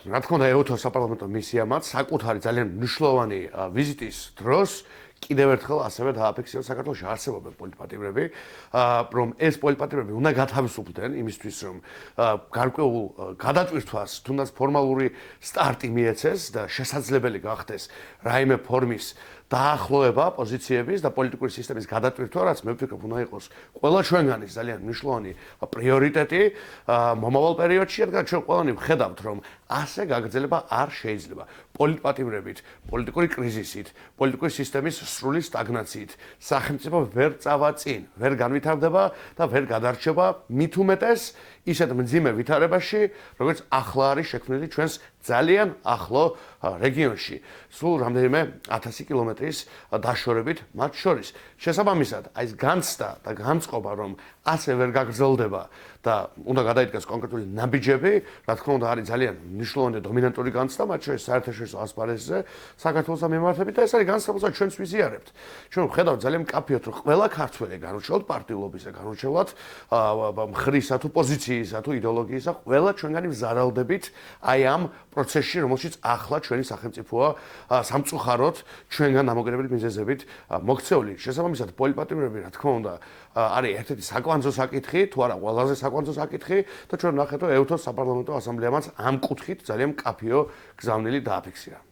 რა თქმა უნდა, ეუთოს საპარლამენტო მისიამაც საკუთარი ძალიან მნიშვნელოვანი ვიზიტის დროს კიდევ ერთხელ ასევე დააფიქსირა საქართველოში არსებობენ პოლიტპატიმრები, რომ ეს პოლიტპატიმრები უნდა გათავისუფლდნენ იმისთვის, რომ გარკვეულ გადატვირთვას თუნდაც ფორმალური სტარტი მიეცეს და შესაძლებელი გახდეს რაიმე ფორმის დაახლოება პოზიციების და პოლიტიკური სისტემის გადატვირთვა, რაც მე ვფიქრობ, უნდა იყოს ყველა ჩვენგანის ძალიან მნიშვნელოვანი პრიორიტეტი მომავალ პერიოდში, რადგან ჩვენ ყველანი ვხედავთ, რომ ასე გაგრძელება არ შეიძლება. პოლიტპატიმრებით, პოლიტიკური კრიზისით, პოლიტიკური სისტემის სრული სტაგნაციით სახელმწიფო ვერ წავა წინ, ვერ განვითარდება და ვერ გადარჩება მით უმეტეს ისეთ მძიმე ვითარებაში, როგორც ახლა არის შექმნილი ჩვენს ძალიან ახლო რეგიონში. სულ რამდენიმე 1000 კილომეტრის დაშორებით მათ შორის. შესაბამისად, აი ეს განცდა და განწყობა, რომ ასე ვერ გაგრძელდება და უნდა გადაიდგას კონკრეტული ნაბიჯები, რა თქმა უნდა, არის ძალიან მნიშვნელოვანი და დომინანტური განცდა, მათ შორის საერთაშორისო ასპარეზზე საქართველოს მიმართებით და ეს არის განცდა, რომელსაც ჩვენც ვიზიარებთ. ჩვენ ვხედავთ ძალიან მკაფიოდ, რომ ყველა ქართველი განურჩევლად პარტიულობისა, განურჩევლად მხრისა თუ პოზიციისა თუ იდეოლოგიისა, ყველა ჩვენგანი ვზარალდებით აი ამ პროცესში, რომელშიც ახლა ჩვენი სახელმწიფოა სამწუხაროდ ჩვენგან დამოკიდებული მიზეზებით მოქცეული. შესაბამისად, პოლიტპატიმრები, რა თქმა უნდა, არის ერთ-ერთი საკვანძო საკითხი, თუ არა ყველაზე საკვანძო საკითხი და ჩვენ ვნახეთ, რომ ეუთოს საპარლამენტო ასამბლეამაც ამ კუთხით ძალიან მკაფიო გზავნილი დააფიქსირა.